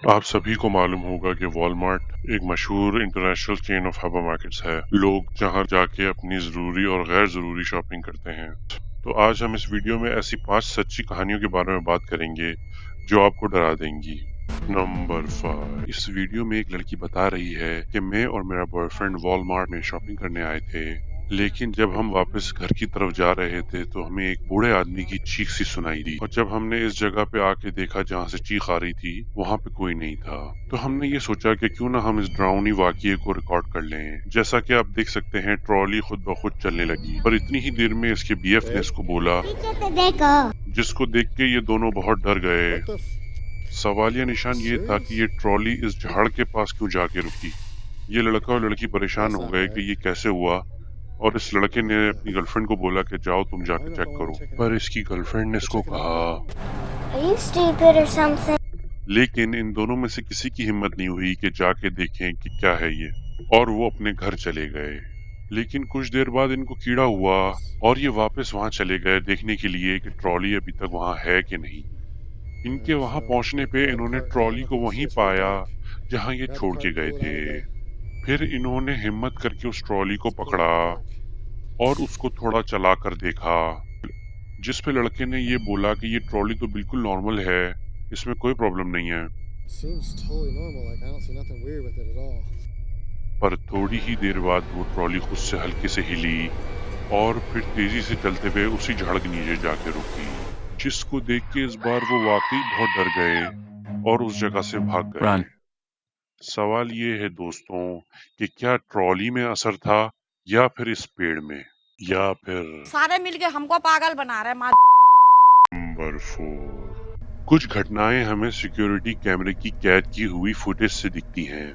आप सभी को मालूम होगा कि वॉलमार्ट एक मशहूर international chain of hyper markets है। लोग जहां जाके अपनी जरूरी और गैर जरूरी शॉपिंग करते हैं। तो आज हम इस वीडियो में ऐसी 5 सच्ची कहानियों के बारे में बात करेंगे जो आपको डरा देंगी। नंबर 5। इस वीडियो में एक लड़की बता रही है कि मैं और मेरा बॉयफ्रेंड वॉलमार्ट में शॉपिंग करने आए थे, लेकिन जब हम वापस घर की तरफ जा रहे थे तो हमें एक बूढ़े आदमी की चीख सी सुनाई दी। और जब हमने इस जगह पे आके देखा जहाँ से चीख आ रही थी, वहाँ पे कोई नहीं था। तो हमने ये सोचा कि क्यों ना हम इस डरावनी वाकये को रिकॉर्ड कर लें। जैसा कि आप देख सकते हैं, ट्रॉली खुद ब खुद चलने लगी, पर इतनी ही देर में इसके बीएफ ने इसको बोला, जिसको देख के ये दोनों बहुत डर गए। सवालिया निशान ये था कि ये ट्रॉली इस झाड़ के पास क्यों जाके रुकी। ये लड़का और लड़की परेशान हो गए कि ये कैसे हुआ, और इस लड़के ने अपनी गर्लफ्रेंड को बोला कि जाओ तुम जाके चेक करो। पर इसकी गर्लफ्रेंड ने इसको कहा, लेकिन इन दोनों में से किसी की हिम्मत नहीं हुई कि जाके देखें कि क्या है ये, और वो अपने घर चले गए। लेकिन कुछ देर बाद इनको कीड़ा हुआ और ये वापस वहां चले गए देखने के लिए कि ट्रॉली अभी तक वहां है कि नहीं। इनके वहां पहुंचने पे इन्होंने ट्रॉली को वहीं पाया जहां ये छोड़ के गए थे। फिर इन्होंने हिम्मत करके उस ट्रॉली को पकड़ा और उसको थोड़ा चला कर देखा, जिस पे लड़के ने ये बोला कि ये ट्रॉली तो बिल्कुल नॉर्मल है, इसमें कोई प्रॉब्लम नहीं है। पर थोड़ी ही देर बाद वो ट्रॉली खुद से हल्के से हिली और फिर तेजी से चलते हुए उसी झाड़ के नीचे जाके रुकी, जिसको देख के इस बार वो वाकई बहुत डर गए और उस जगह से भाग गए। सवाल ये है दोस्तों कि क्या ट्रॉली में असर था या फिर इस पेड़ में, या फिर सारे मिलके हमको पागल बना रहे हैं। नंबर 4। कुछ घटनाएं हमें सिक्योरिटी कैमरे की कैद की हुई फुटेज से दिखती हैं।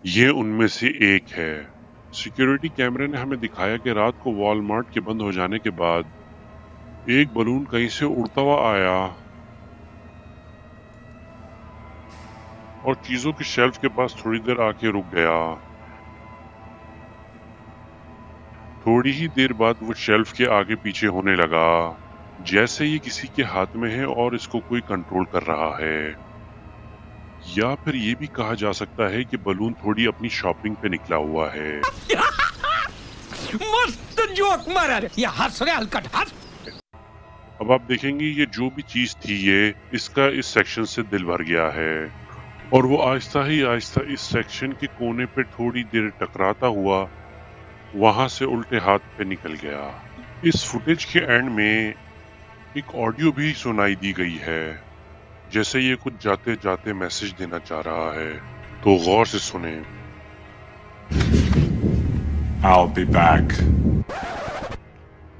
ये उनमें से एक है। सिक्योरिटी कैमरे ने हमें दिखाया कि रात को वॉलमार्ट के बंद हो जाने के बाद एक बलून कहीं से उड़ता हुआ आया और चीजों की शेल्फ के पास थोड़ी देर आके रुक गया। थोड़ी ही देर बाद वो शेल्फ के आगे पीछे होने लगा, जैसे ये किसी के हाथ में है और इसको कोई कंट्रोल कर रहा है। या फिर ये भी कहा जा सकता है कि बलून थोड़ी अपनी शॉपिंग पे निकला हुआ है। मस्त जोक मारा रे, ये हंस रहे हलकट हंस। अब आप देखेंगे ये जो भी चीज थी, ये इसका इस सेक्शन से दिल भर गया है और वो आहिस्ता ही आहिस्ता इस सेक्शन के कोने पे थोड़ी देर टकराता हुआ वहां से उल्टे हाथ पे निकल गया। इस फुटेज के एंड में एक ऑडियो भी सुनाई दी गई है, जैसे ये कुछ जाते जाते मैसेज देना चाह रहा है। तो गौर से सुने। I'll be back.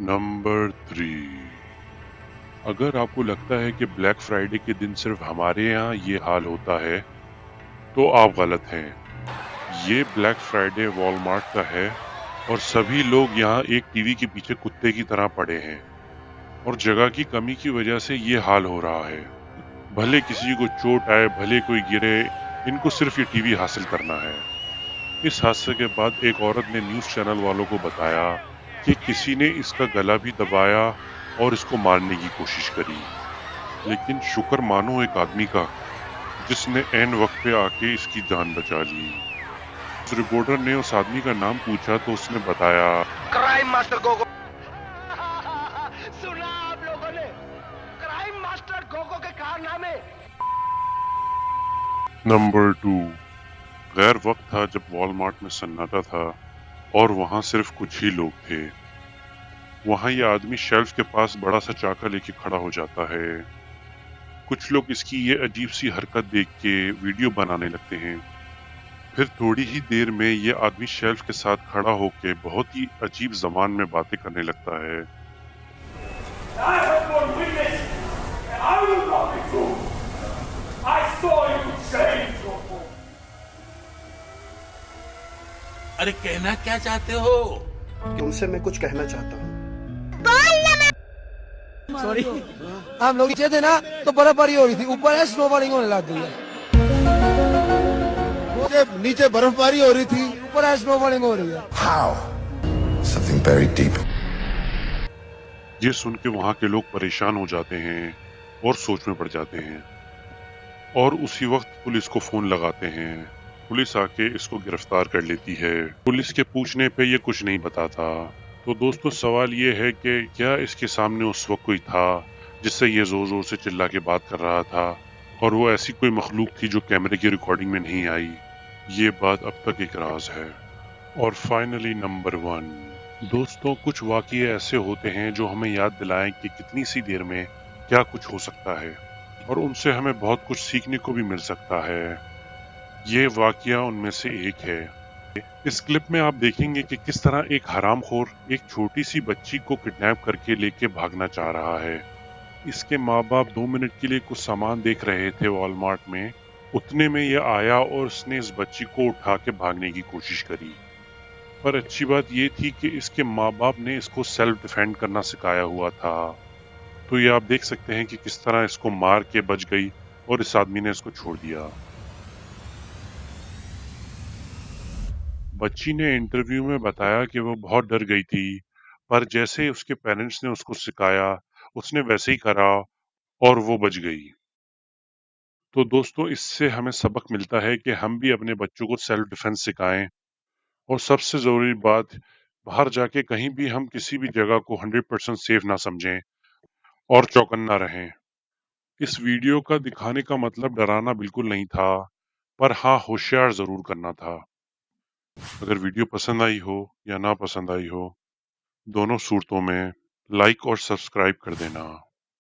नंबर 3। अगर आपको लगता है कि ब्लैक फ्राइडे के दिन सिर्फ हमारे यहाँ ये हाल होता है, तो आप गलत हैं। ये ब्लैक फ्राइडे वॉलमार्ट का है और सभी लोग यहाँ एक टीवी के पीछे कुत्ते की तरह पड़े हैं और जगह की कमी की वजह से ये हाल हो रहा है। भले किसी को चोट आए, भले कोई गिरे, इनको सिर्फ ये टीवी हासिल करना है। इस हादसे के बाद एक औरत ने न्यूज़ चैनल वालों को बताया कि किसी ने इसका गला भी दबाया और इसको मारने की कोशिश करी, लेकिन शुक्र मानो एक आदमी का, जिसने ऐन वक्त पे आके इसकी जान बचा ली। उस रिपोर्टर ने उस आदमी का नाम पूछा तो उसने बताया, क्राइम मास्टर गोगो। सुना आप लोगों ने, क्राइम मास्टर गोगो के कारनामे। नंबर 2। गैर वक्त था जब वॉलमार्ट में सन्नाटा था और वहां सिर्फ कुछ ही लोग थे। वहां ये आदमी शेल्फ के पास बड़ा सा चाका लेके खड़ा हो जाता है। कुछ लोग इसकी ये अजीब सी हरकत देख के वीडियो बनाने लगते हैं। फिर थोड़ी ही देर में ये आदमी शेल्फ के साथ खड़ा होके बहुत ही अजीब जबान में बातें करने लगता है। अरे कहना क्या चाहते हो? तुमसे मैं कुछ कहना चाहता हूँ। सॉरी, हम लोग नीचे थे ना तो बर्फबारी हो रही थी, ऊपर है स्नोबॉलिंग होने लग गई है। मुझे नीचे बर्फबारी हो रही थी, ऊपर है स्नोबॉलिंग हो रही है। How? Something very deep. ये सुन के वहां के लोग परेशान हो जाते हैं और सोच में पड़ जाते हैं। और उसी वक्त पुलिस को फोन लगाते हैं। पुलिस आके इसको गिरफ्तार कर लेती है। पुलिस के पूछने पे ये कुछ नहीं बताता। तो दोस्तों सवाल ये है कि क्या इसके सामने उस वक्त कोई था जिससे ये जोर जोर से चिल्ला के बात कर रहा था, और वो ऐसी कोई मखलूक थी जो कैमरे की रिकॉर्डिंग में नहीं आई? ये बात अब तक एक राज है। और फाइनली नंबर 1, दोस्तों कुछ वाक़ये ऐसे होते हैं जो हमें याद दिलाएं कि कितनी सी देर में क्या कुछ हो सकता है, और उनसे हमें बहुत कुछ सीखने को भी मिल सकता है। ये वाक़या उनमें से एक है। इस क्लिप में आप देखेंगे कि किस तरह एक हरामखोर एक छोटी सी बच्ची को किडनैप करके लेके भागना चाह रहा है। इसके माँ बाप 2 मिनट के लिए कुछ सामान देख रहे थे वॉलमार्ट में, उतने में ये आया और उसने इस बच्ची को उठा के भागने की कोशिश करी। पर अच्छी बात ये थी कि इसके माँ बाप ने इसको सेल्फ डिफेंड करना सिखाया हुआ था। तो ये आप देख सकते हैं कि किस तरह इसको मार के बच गई और इस आदमी ने इसको छोड़ दिया। बच्ची ने इंटरव्यू में बताया कि वो बहुत डर गई थी, पर जैसे उसके पेरेंट्स ने उसको सिखाया उसने वैसे ही करा और वो बच गई। तो दोस्तों इससे हमें सबक मिलता है कि हम भी अपने बच्चों को सेल्फ डिफेंस सिखाएं, और सबसे ज़रूरी बात, बाहर जाके कहीं भी हम किसी भी जगह को 100% सेफ ना समझें और चौकन्ना रहें। इस वीडियो का दिखाने का मतलब डराना बिल्कुल नहीं था, पर हाँ होशियार ज़रूर करना था। अगर वीडियो पसंद आई हो या ना पसंद आई हो, दोनों सूरतों में लाइक और सब्सक्राइब कर देना।